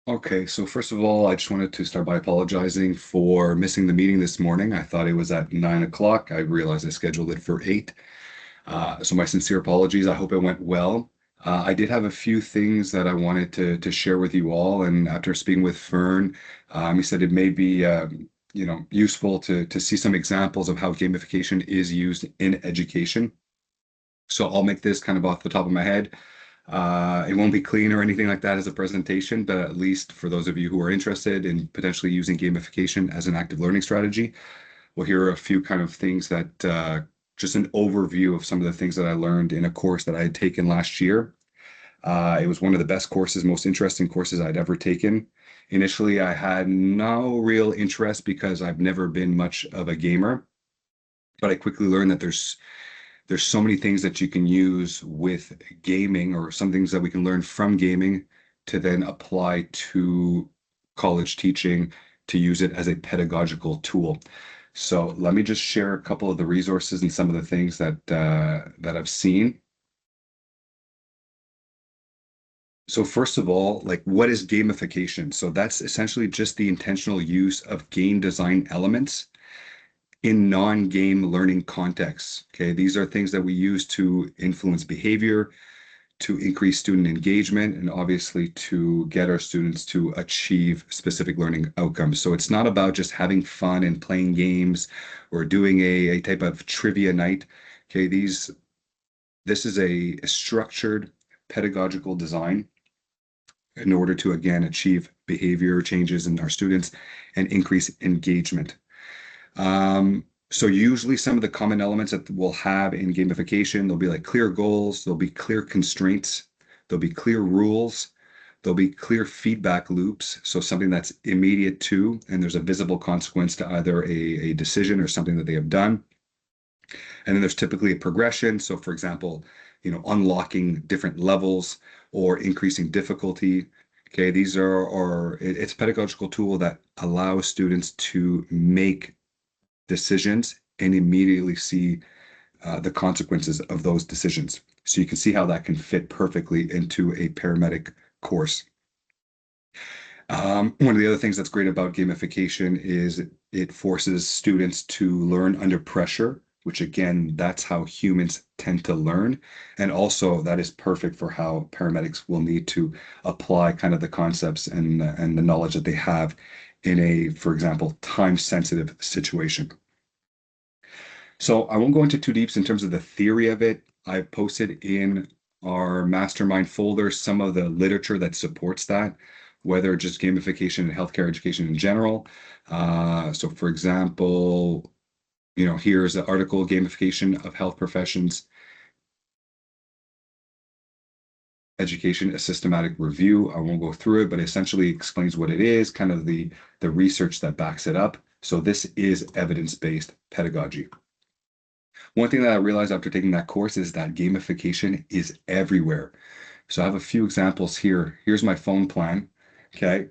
Okay, so first of all, I just wanted to start by apologizing for missing the meeting this morning. I thought it was at 9 o'clock. I realized I scheduled it for 8. So my sincere apologies. I hope it went well. I did have a few things that I wanted to share with you all, and after speaking with Fern, he said it may be useful to see some examples of how gamification is used in education. So I'll make this kind of off the top of my head. It won't be clean or anything like that as a presentation, but at least for those of you who are interested in potentially using gamification as an active learning strategy, well, here are a few kind of things that just an overview of some of the things that I learned in a course that I had taken last year. It was one of the best courses, most interesting courses I'd ever taken. Initially, I had no real interest because I've never been much of a gamer, but I quickly learned that there's so many things that you can use with gaming or some things that we can learn from gaming to then apply to college teaching to use it as a pedagogical tool. So let me just share a couple of the resources and some of the things that I've seen. So first of all, like what is gamification? So that's essentially just the intentional use of game design elements in non-game learning contexts. Okay, these are things that we use to influence behavior, to increase student engagement, and obviously to get our students to achieve specific learning outcomes. So it's not about just having fun and playing games or doing a type of trivia night. Okay, this is a structured pedagogical design in order to again achieve behavior changes in our students and increase engagement. So usually some of the common elements that we'll have in gamification, there'll be like clear goals, there'll be clear constraints, there'll be clear rules, there'll be clear feedback loops. So something that's immediate to, and there's a visible consequence to either a decision or something that they have done. And then there's typically a progression. So for example, unlocking different levels or increasing difficulty. Okay, these it's a pedagogical tool that allows students to make decisions and immediately see the consequences of those decisions. So you can see how that can fit perfectly into a paramedic course. One of the other things that's great about gamification is it forces students to learn under pressure, which again, that's how humans tend to learn. And also that is perfect for how paramedics will need to apply kind of the concepts and the knowledge that they have in a, for example, time-sensitive situation. So I won't go into too deep in terms of the theory of it. I posted in our mastermind folder some of the literature that supports that, whether just gamification and healthcare education in general. So for example, here's the article, Gamification of Health Professions Education, a Systematic Review. I won't go through it, but essentially explains what it is, kind of the research that backs it up. So this is evidence-based pedagogy. One thing that I realized after taking that course is that gamification is everywhere. So I have a few examples here. Here's my phone plan. Okay.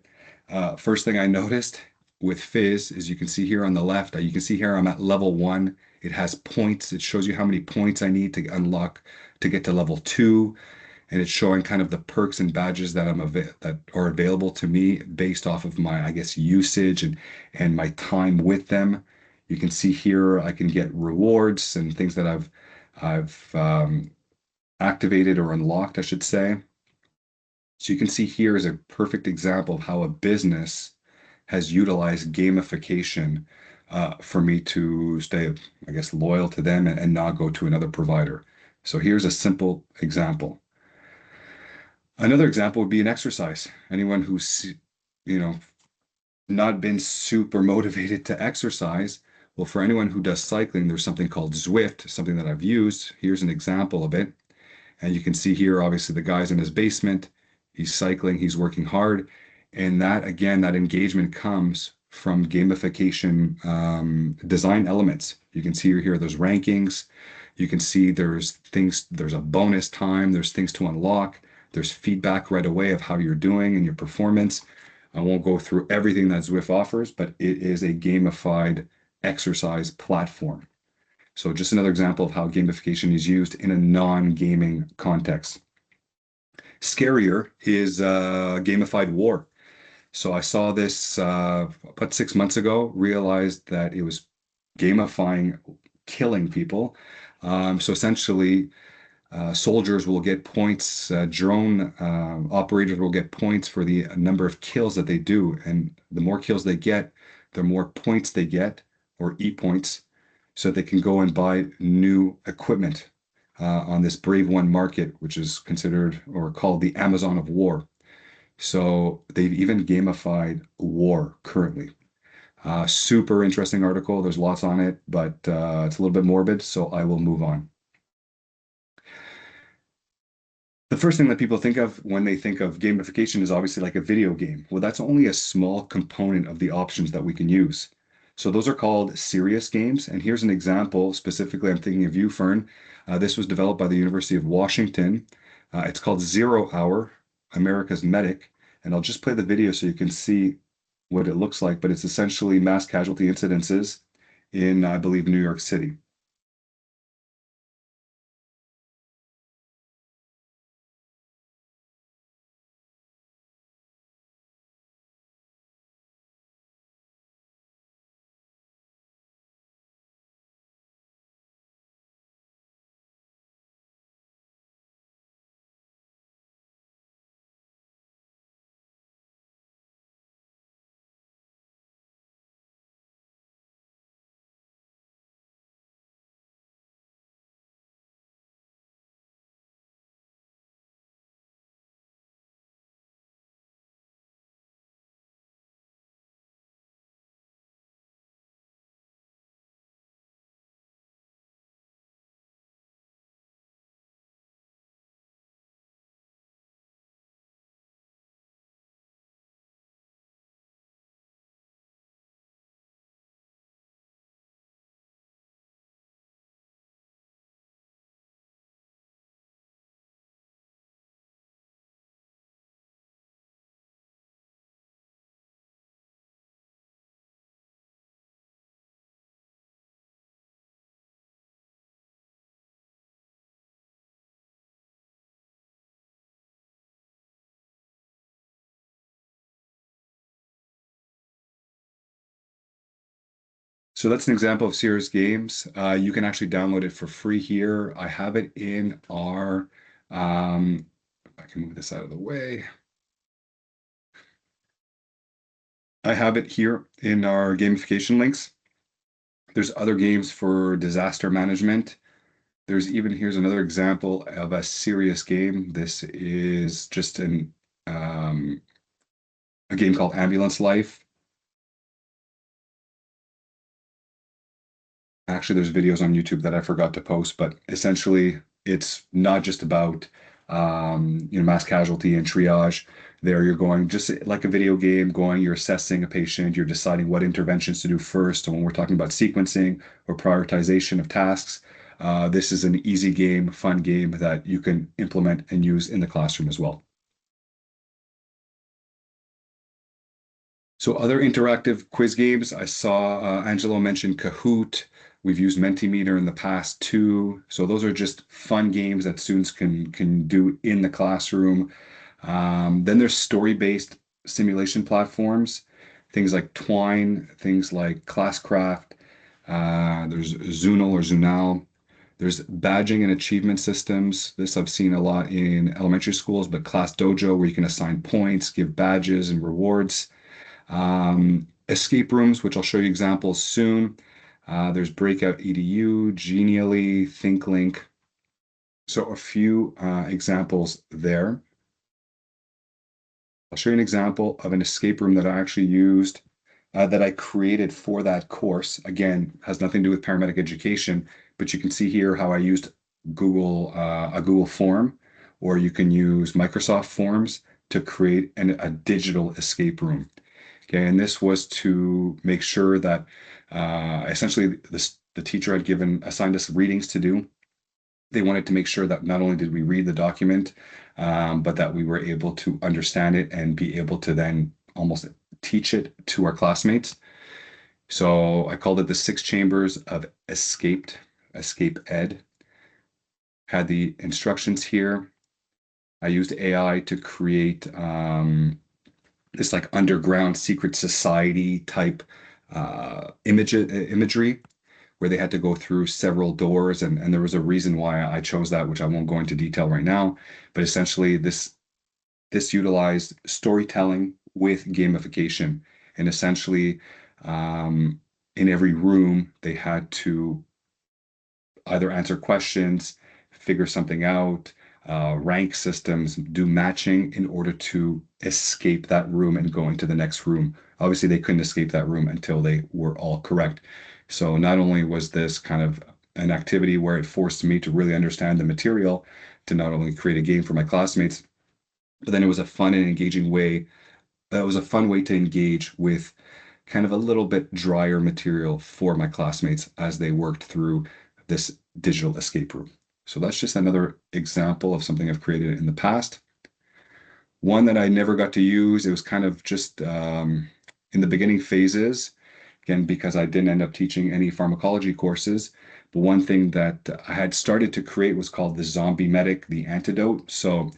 First thing I noticed with Fizz is you can see here on the left, you can see here I'm at level 1. It has points. It shows you how many points I need to unlock to get to level 2. And it's showing kind of the perks and badges that are available to me based off of my, I guess, usage and my time with them. You can see here I can get rewards and things that I've activated or unlocked, I should say. So you can see here is a perfect example of how a business has utilized gamification for me to stay, I guess, loyal to them and not go to another provider. So here's a simple example. Another example would be an exercise. Anyone who's, you know, not been super motivated to exercise. Well, for anyone who does cycling, there's something called Zwift, something that I've used. Here's an example of it. And you can see here, obviously, the guy's in his basement. He's cycling, he's working hard. And that, again, that engagement comes from gamification design elements. You can see here, there's rankings. You can see there's a bonus time, there's things to unlock. There's feedback right away of how you're doing and your performance. I won't go through everything that Zwift offers, but it is a gamified exercise platform. So just another example of how gamification is used in a non-gaming context. Scarier is gamified war. So I saw this about 6 months ago, realized that it was gamifying killing people. So essentially, soldiers will get points, drone operators will get points for the number of kills that they do. And the more kills they get, the more points they get, or E points, so they can go and buy new equipment on this Brave One market, which is considered or called the Amazon of War. So they've even gamified war currently. Super interesting article. There's lots on it, but it's a little bit morbid, so I will move on. The first thing that people think of when they think of gamification is obviously like a video game. Well, that's only a small component of the options that we can use. So those are called serious games. And here's an example. Specifically, I'm thinking of you, Fern. This was developed by the University of Washington. It's called Zero Hour, America's Medic. And I'll just play the video so you can see what it looks like. But it's essentially mass casualty incidences in, I believe, New York City. So that's an example of serious games. You can actually download it for free here. I have it in our, I can move this out of the way. I have it here in our gamification links. There's other games for disaster management. There's even, here's another example of a serious game. This is just um, a game called Ambulance Life. Actually, there's videos on YouTube that I forgot to post, but essentially, it's not just about mass casualty and triage. There, you're going just like a video game, going, you're assessing a patient, you're deciding what interventions to do first. And when we're talking about sequencing or prioritization of tasks, this is an easy game, fun game that you can implement and use in the classroom as well. So other interactive quiz games, I saw Angelo mention Kahoot. We've used Mentimeter in the past too. So those are just fun games that students can do in the classroom. Then there's story-based simulation platforms, things like Twine, things like Classcraft. There's Zoonal or Zoonal. There's badging and achievement systems. This I've seen a lot in elementary schools, but Class Dojo, where you can assign points, give badges and rewards. Escape rooms, which I'll show you examples soon. There's Breakout EDU, Genially, ThinkLink. So a few examples there. I'll show you an example of an escape room that I actually used, that I created for that course. Again, has nothing to do with paramedic education, but you can see here how I used a Google form, or you can use Microsoft Forms to create a digital escape room. Okay, and this was to make sure that essentially the teacher had assigned us readings to do. They wanted to make sure that not only did we read the document, but that we were able to understand it and be able to then almost teach it to our classmates. So I called it the six chambers of escape ed. Had the instructions here. I used AI to create this like underground secret society type imagery where they had to go through several doors, and there was a reason why I chose that, which I won't go into detail right now. But essentially, this utilized storytelling with gamification, and essentially, um, in every room they had to either answer questions, figure something out, rank systems, do matching in order to escape that room and go into the next room. Obviously, they couldn't escape that room until they were all correct. So not only was this kind of an activity where it forced me to really understand the material to not only create a game for my classmates, but then it was a fun and engaging way. That was a fun way to engage with kind of a little bit drier material for my classmates as they worked through this digital escape room. So that's just another example of something I've created in the past. One that I never got to use, it was kind of just in the beginning phases, again, because I didn't end up teaching any pharmacology courses. But one thing that I had started to create was called the Zombie Medic, the Antidote. So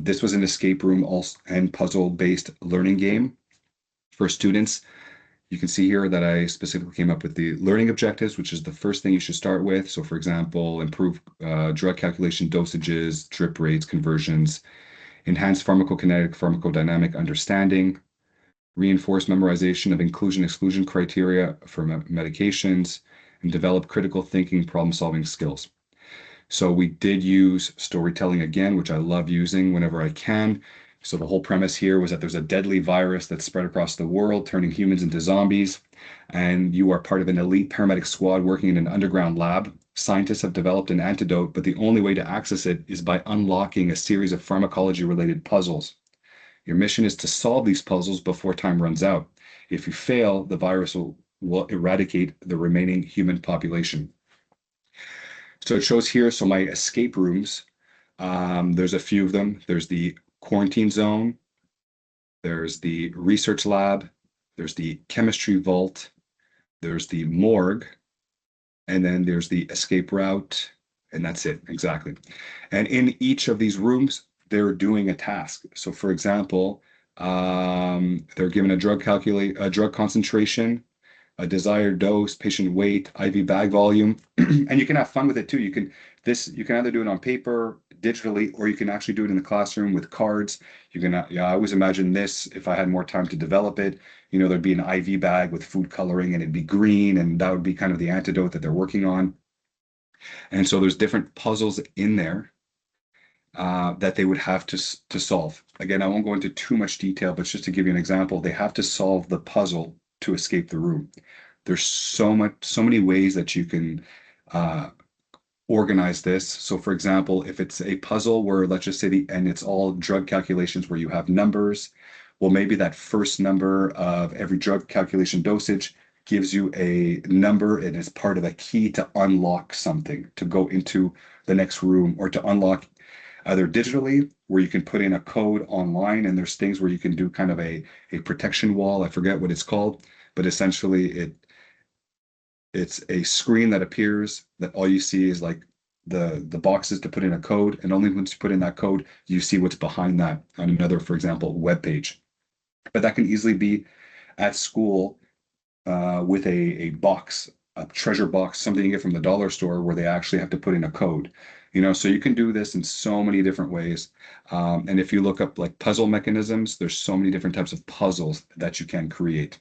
this was an escape room and puzzle based learning game for students. You can see here that I specifically came up with the learning objectives, which is the first thing you should start with. So, for example, improve drug calculation dosages, drip rates, conversions, enhance pharmacokinetic, pharmacodynamic understanding, reinforce memorization of inclusion-exclusion criteria for medications, and develop critical thinking, problem-solving skills. So we did use storytelling again, which I love using whenever I can. So the whole premise here was that there's a deadly virus that's spread across the world, turning humans into zombies, and you are part of an elite paramedic squad working in an underground lab. Scientists have developed an antidote, but the only way to access it is by unlocking a series of pharmacology-related puzzles. Your mission is to solve these puzzles before time runs out. If you fail, the virus will eradicate the remaining human population. So it shows here, so my escape rooms, there's a few of them. There's the quarantine zone, there's the research lab, there's the chemistry vault, there's the morgue, and then there's the escape route, and that's it, exactly. And in each of these rooms, they're doing a task. So for example, they're given a drug concentration, a desired dose, patient weight, IV bag volume, and you can have fun with it too. You can either do it on paper, digitally, or you can actually do it in the classroom with cards. You can, yeah, I always imagine this if I had more time to develop it. There'd be an IV bag with food coloring and it'd be green, and that would be kind of the antidote that they're working on. And so there's different puzzles in there that they would have to solve. Again, I won't go into too much detail, but just to give you an example, they have to solve the puzzle to escape the room. There's so many ways that you can uh, organize this. So, for example, if it's a puzzle where let's just say and it's all drug calculations where you have numbers, well, maybe that first number of every drug calculation dosage gives you a number and is part of a key to unlock something to go into the next room, or to unlock either digitally where you can put in a code online, and there's things where you can do kind of a protection wall. I forget what it's called, but essentially it's a screen that appears that all you see is like the boxes to put in a code, and only once you put in that code you see what's behind that on another, for example, web page. But that can easily be at school with a box, a treasure box, something you get from the dollar store where they actually have to put in a code. So you can do this in so many different ways. And if you look up like puzzle mechanisms, there's so many different types of puzzles that you can create.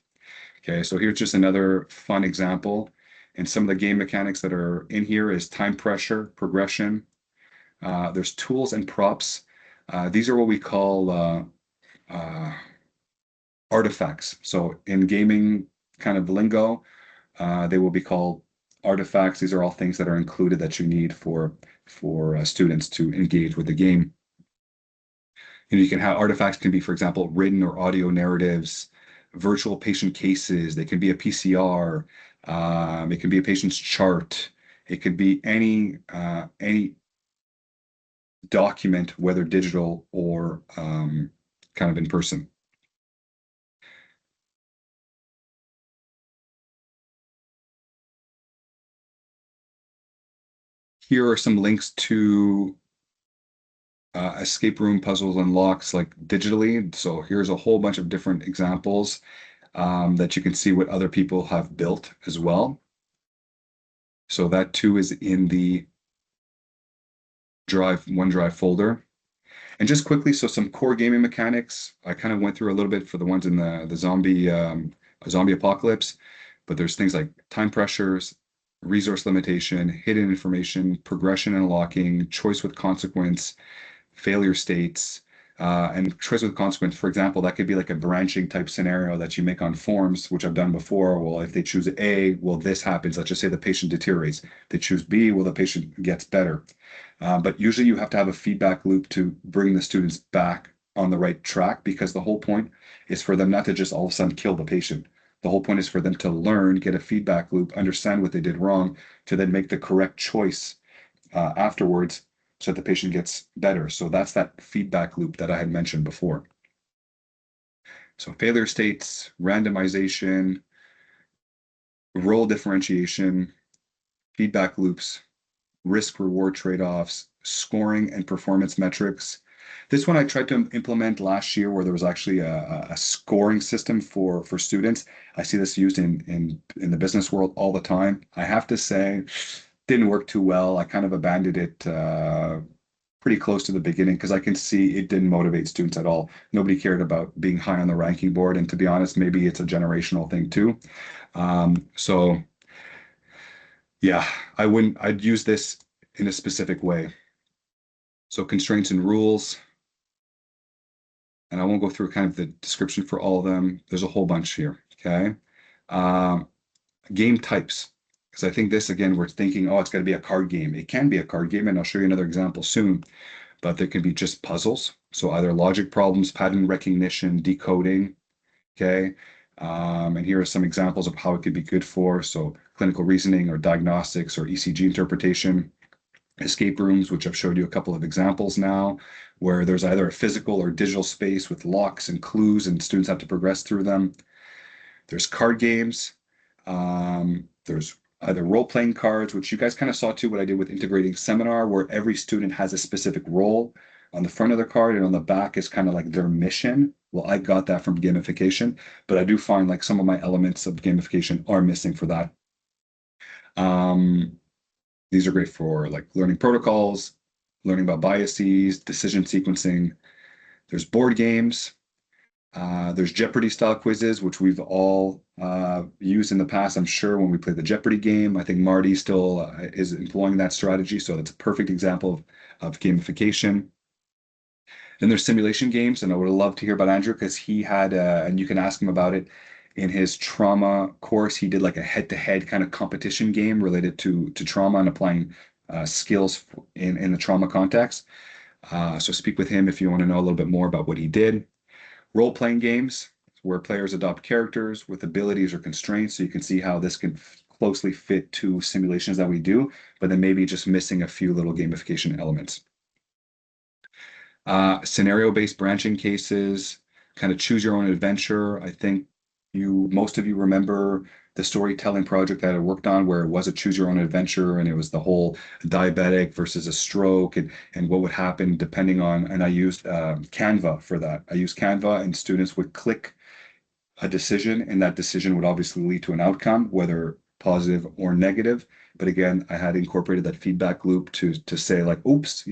Okay, so here's just another fun example. And some of the game mechanics that are in here is time pressure, progression. There's tools and props. These are what we call uh, artifacts. So in gaming kind of lingo, they will be called artifacts. These are all things that are included that you need for students to engage with the game. You can have artifacts can be, for example, written or audio narratives, virtual patient cases. They can be a PCR. It can be a patient's chart. It could be any document, whether digital or kind of in person. Here are some links to escape room puzzles and locks like digitally. So here's a whole bunch of different examples that you can see what other people have built as well. So that too is in the OneDrive folder. And just quickly, so some core gaming mechanics. I kind of went through a little bit for the ones in the zombie apocalypse, but there's things like time pressures, resource limitation, hidden information, progression and locking, choice with consequence, failure states, and choice with consequence. For example, that could be like a branching type scenario that you make on forms, which I've done before. Well, if they choose A, well, this happens. Let's just say the patient deteriorates. They choose B, well, the patient gets better. But usually you have to have a feedback loop to bring the students back on the right track because the whole point is for them not to just all of a sudden kill the patient. The whole point is for them to learn, get a feedback loop, understand what they did wrong, to then make the correct choice afterwards so that the patient gets better. So that's that feedback loop that I had mentioned before. So failure states, randomization, role differentiation, feedback loops, risk reward trade-offs, scoring and performance metrics. This one I tried to implement last year where there was actually a scoring system for students. I see this used in the business world all the time. I have to say, didn't work too well. I kind of abandoned it pretty close to the beginning because I can see it didn't motivate students at all. Nobody cared about being high on the ranking board. And to be honest, maybe it's a generational thing too. So yeah, I'd use this in a specific way. So constraints and rules, and I won't go through kind of the description for all of them. There's a whole bunch here. Okay. Um, Game types, because I think this again, we're thinking, oh, it's got to be a card game. It can be a card game, and I'll show you another example soon. But there can be just puzzles. So either logic problems, pattern recognition, decoding. Okay. And here are some examples of how it could be good for. So clinical reasoning or diagnostics or ECG interpretation. Escape rooms, which I've showed you a couple of examples now, where there's either a physical or digital space with locks and clues, and students have to progress through them. There's card games. There's either role-playing cards, which you guys kind of saw too, what I did with integrating seminar, where every student has a specific role on the front of their card, and on the back is kind of like their mission. Well, I got that from gamification, but I do find like some of my elements of gamification are missing for that. Um, these are great for like learning protocols, learning about biases, decision sequencing. There's board games. There's Jeopardy style quizzes, which we've all used in the past. I'm sure when we play the Jeopardy game, I think Marty still is employing that strategy. So that's a perfect example of gamification. Then there's simulation games, and I would love to hear about Andrew because he had, and you can ask him about it in his trauma course. He did like a head-to-head kind of competition game related to trauma and applying skills in the trauma context. So speak with him if you want to know a little bit more about what he did. Role-playing games where players adopt characters with abilities or constraints. So you can see how this can closely fit to simulations that we do, but then maybe just missing a few little gamification elements. Scenario-based branching cases, kind of choose your own adventure. I think most of you remember the storytelling project that I worked on where it was a choose your own adventure and it was the whole diabetic versus a stroke and what would happen depending on, and I used Canva for that. I used Canva and students would click a decision, and that decision would obviously lead to an outcome, whether positive or negative. But again, I had incorporated that feedback loop to say like, oops,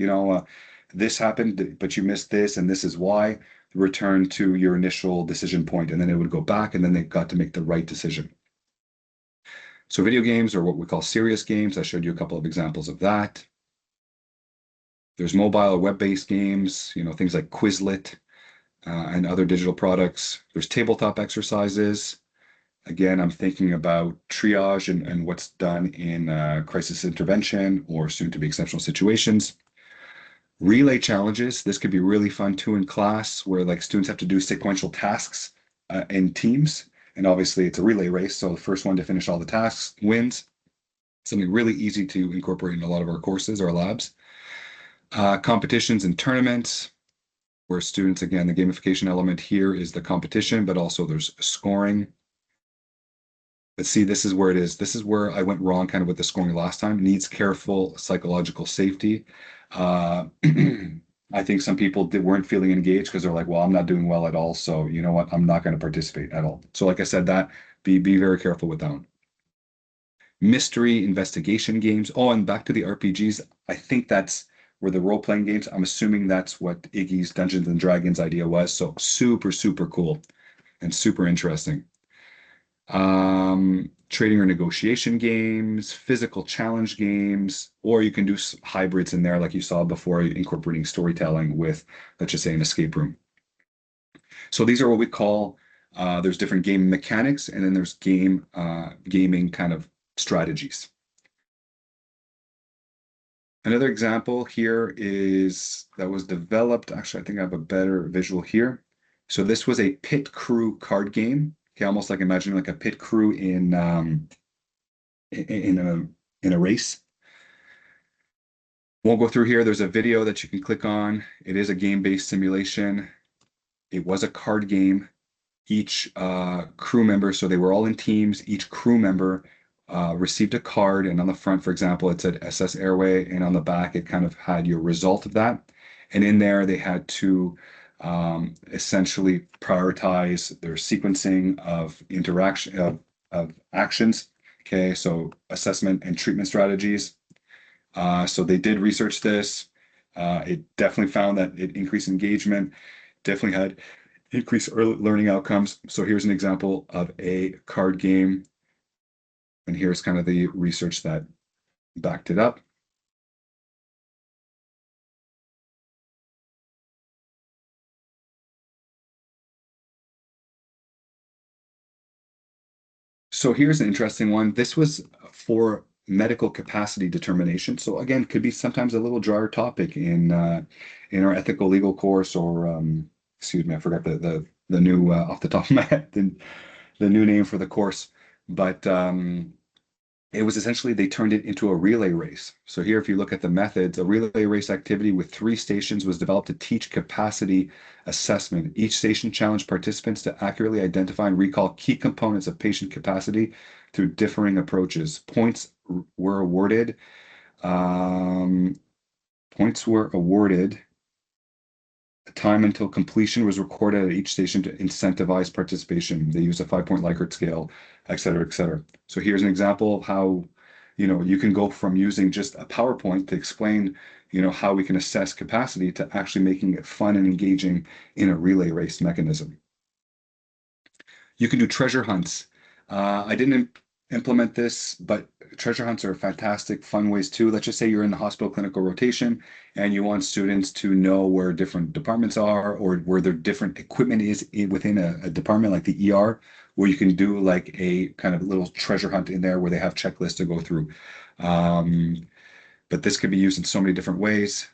this happened, but you missed this, and this is why. Return to your initial decision point, and then it would go back, and then they got to make the right decision. So video games are what we call serious games. I showed you a couple of examples of that. There's mobile or web-based games, things like Quizlet and other digital products. There's tabletop exercises. Again, I'm thinking about triage and what's done in crisis intervention or soon to be exceptional situations. Relay challenges. This could be really fun too in class where like students have to do sequential tasks in teams. And obviously it's a relay race. So the first one to finish all the tasks wins. Something really easy to incorporate in a lot of our courses or labs. Competitions and tournaments where students, again, the gamification element here is the competition, but also there's scoring. But see, this is where it is. This is where I went wrong kind of with the scoring last time. Needs careful psychological safety. I I think some people weren't feeling engaged because they're like, well, I'm not doing well at all. So you know what? I'm not going to participate at all. So like I said, that be very careful with that one. Mystery investigation games. Oh, and back to the RPGs. I think that's where the role-playing games. I'm assuming that's what Iggy's Dungeons and Dragons idea was. So super, super cool and super interesting. Trading or negotiation games, physical challenge games, or you can do hybrids in there, like you saw before, incorporating storytelling with, let's just say, an escape room. So these are what we call, there's different game mechanics, and then there's gaming kind of strategies. Another example here is that was developed. Actually, I think I have a better visual here. So this was a pit crew card game. Okay, almost like imagining like a pit crew in a race. Won't go through here. There's a video that you can click on. It is a game-based simulation. It was a card game. Each crew member, so they were all in teams. Each crew member received a card, and on the front, for example, it said SS Airway, and on the back, it kind of had your result of that. And in there, they had to essentially prioritize their sequencing of interaction of actions. Okay, so assessment and treatment strategies. So they did research this. It definitely found that it increased engagement, definitely had increased early learning outcomes. So here's an example of a card game, and here's kind of the research that backed it up. So here's an interesting one. This was for medical capacity determination. So again, could be sometimes a little drier topic in our ethical legal course, or excuse me, I forgot the new off the top of my head the new name for the course, but it was essentially they turned it into a relay race. So here, if you look at the methods, a relay race activity with 3 stations was developed to teach capacity assessment. Each station challenged participants to accurately identify and recall key components of patient capacity through differing approaches. Were awarded. Um, Points were awarded. Time until completion was recorded at each station to incentivize participation. They used a 5-point Likert scale, et cetera, et cetera. So here's an example of how, you can go from using just a PowerPoint to explain, how we can assess capacity to actually making it fun and engaging in a relay race mechanism. You can do treasure hunts. I didn't implement this, but treasure hunts are fantastic, fun ways too. Let's just say you're in the hospital clinical rotation and you want students to know where different departments are or where their different equipment is within a department like the ER, where you can do like a kind of little treasure hunt in there where they have checklists to go through. Um, but this could be used in so many different ways.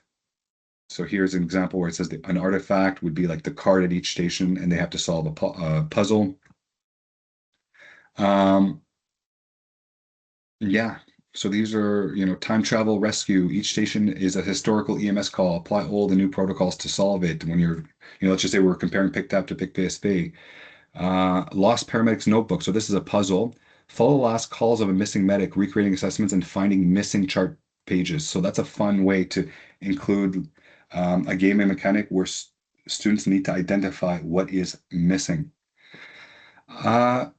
So here's an example where it says an artifact would be like the card at each station and they have to solve a puzzle. Um, yeah. So these are, time travel rescue. Each station is a historical EMS call. Apply old and new protocols to solve it. When you're, let's just say we're comparing PICTAP to PICPSP. Lost paramedics notebook. So this is a puzzle. Follow the last calls of a missing medic, recreating assessments and finding missing chart pages. So that's a fun way to include a gaming mechanic where students need to identify what is missing.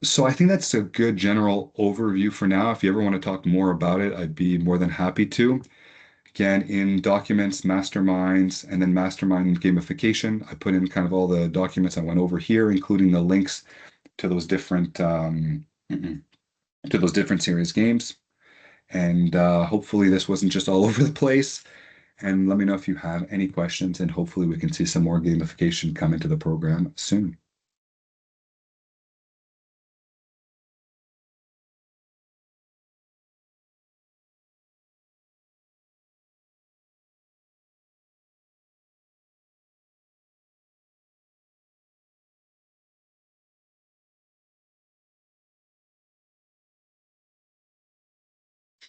So I think that's a good general overview for now. If you ever want to talk more about it, I'd be more than happy to. Again, in documents, masterminds, and then mastermind gamification, I put in kind of all the documents I went over here, including the links to those different serious games. And hopefully this wasn't just all over the place. And let me know if you have any questions, and hopefully we can see some more gamification come into the program soon.